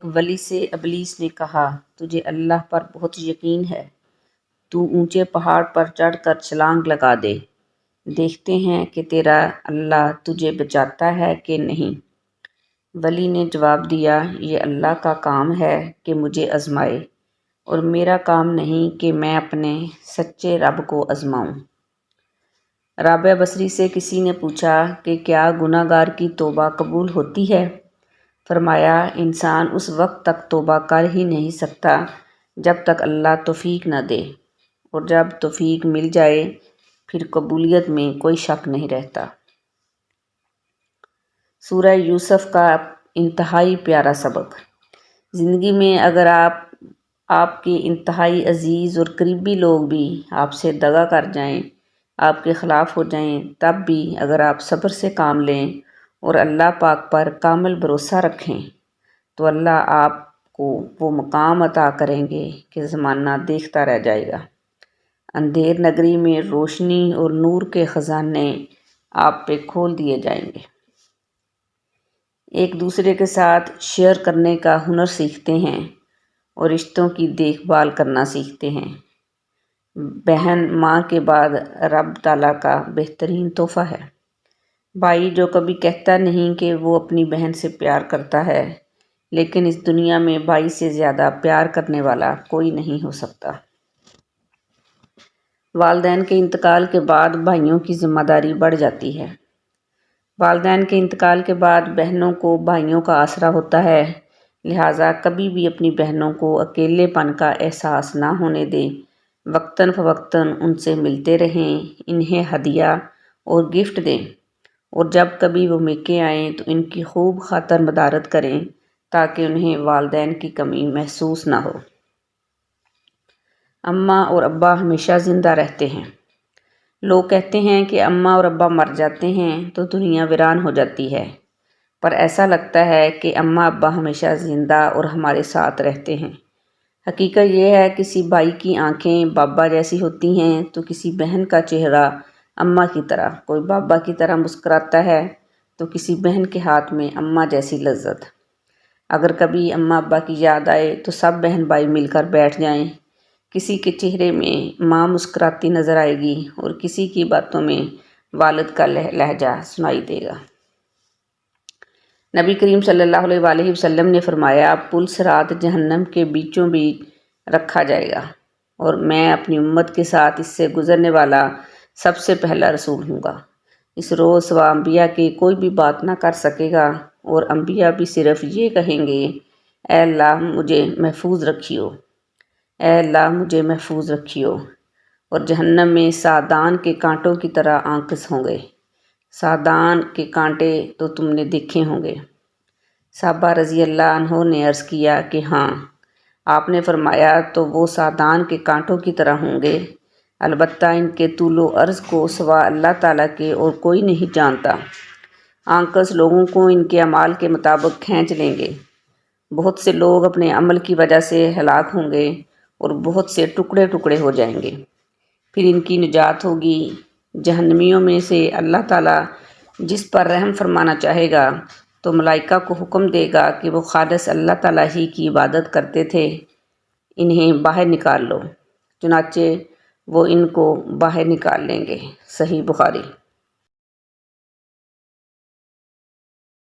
ولی سے ابلیس نے کہا، تجھے اللہ پر بہت یقین ہے، تو اونچے پہاڑ پر چڑھ کر چھلانگ لگا دے، دیکھتے ہیں کہ تیرا اللہ تجھے بچاتا ہے کہ نہیں۔ ولی نے جواب دیا، یہ اللہ کا کام ہے کہ مجھے آزمائے، اور میرا کام نہیں کہ میں اپنے سچے رب کو آزماؤں۔ رابعہ بصری سے کسی نے پوچھا کہ کیا گناہ گار کی توبہ قبول ہوتی ہے؟ فرمایا، انسان اس وقت تک توبہ کر ہی نہیں سکتا جب تک اللہ توفیق نہ دے، اور جب توفیق مل جائے پھر قبولیت میں کوئی شک نہیں رہتا۔ سورہ یوسف کا انتہائی پیارا سبق۔ زندگی میں اگر آپ کے انتہائی عزیز اور قریبی لوگ بھی آپ سے دغا کر جائیں، آپ کے خلاف ہو جائیں، تب بھی اگر آپ صبر سے کام لیں اور اللہ پاک پر کامل بھروسہ رکھیں تو اللہ آپ کو وہ مقام عطا کریں گے کہ زمانہ دیکھتا رہ جائے گا۔ اندھیر نگری میں روشنی اور نور کے خزانے آپ پہ کھول دیے جائیں گے۔ ایک دوسرے کے ساتھ شیئر کرنے کا ہنر سیکھتے ہیں اور رشتوں کی دیکھ بھال کرنا سیکھتے ہیں۔ بہن ماں کے بعد رب تعالیٰ کا بہترین تحفہ ہے۔ بھائی جو کبھی کہتا نہیں کہ وہ اپنی بہن سے پیار کرتا ہے، لیکن اس دنیا میں بھائی سے زیادہ پیار کرنے والا کوئی نہیں ہو سکتا۔ والدین کے انتقال کے بعد بھائیوں کی ذمہ داری بڑھ جاتی ہے۔ والدین کے انتقال کے بعد بہنوں کو بھائیوں کا آسرا ہوتا ہے، لہٰذا کبھی بھی اپنی بہنوں کو اکیلے پن کا احساس نہ ہونے دیں۔ وقتاً فوقتاً ان سے ملتے رہیں، انہیں ہدیہ اور گفٹ دیں، اور جب کبھی وہ میکے آئیں تو ان کی خوب خاطر مدارت کریں تاکہ انہیں والدین کی کمی محسوس نہ ہو۔ اماں اور ابا ہمیشہ زندہ رہتے ہیں۔ لوگ کہتے ہیں کہ اماں اور ابا مر جاتے ہیں تو دنیا ویران ہو جاتی ہے، پر ایسا لگتا ہے کہ اماں ابا ہمیشہ زندہ اور ہمارے ساتھ رہتے ہیں۔ حقیقت یہ ہے، کسی بھائی کی آنکھیں بابا جیسی ہوتی ہیں تو کسی بہن کا چہرہ اماں کی طرح، کوئی بابا کی طرح مسکراتا ہے تو کسی بہن کے ہاتھ میں اماں جیسی لذت۔ اگر کبھی اماں ابا کی یاد آئے تو سب بہن بھائی مل کر بیٹھ جائیں، کسی کے چہرے میں ماں مسکراتی نظر آئے گی اور کسی کی باتوں میں والد کا لہجہ سنائی دے گا۔ نبی کریم صلی اللہ علیہ وآلہ وسلم نے فرمایا، پل صراط جہنم کے بیچوں بیچ رکھا جائے گا، اور میں اپنی امت کے ساتھ اس سے گزرنے والا سب سے پہلا رسول ہوں گا۔ اس روز سوا انبیاء کی کوئی بھی بات نہ کر سکے گا، اور انبیاء بھی صرف یہ کہیں گے، اے اللہ مجھے محفوظ رکھیو، اے اللہ مجھے محفوظ رکھیو، اور جہنم میں سادان کے کانٹوں کی طرح آنکس ہوں گے۔ سادان کے کانٹے تو تم نے دیکھے ہوں گے۔ صحابہ رضی اللہ عنہ نے عرض کیا کہ ہاں۔ آپ نے فرمایا، تو وہ سادان کے کانٹوں کی طرح ہوں گے، البتہ ان کے طول و عرض کو سوا اللہ تعالیٰ کے اور کوئی نہیں جانتا۔ آنکس لوگوں کو ان کے اعمال کے مطابق کھینچ لیں گے۔ بہت سے لوگ اپنے عمل کی وجہ سے ہلاک ہوں گے اور بہت سے ٹکڑے ٹکڑے ہو جائیں گے، پھر ان کی نجات ہوگی۔ جہنمیوں میں سے اللہ تعالیٰ جس پر رحم فرمانا چاہے گا تو ملائکہ کو حکم دے گا کہ وہ خالص اللہ تعالیٰ ہی کی عبادت کرتے تھے، انہیں باہر نکال لو، چنانچہ وہ ان کو باہر نکال لیں گے۔ صحیح بخاری۔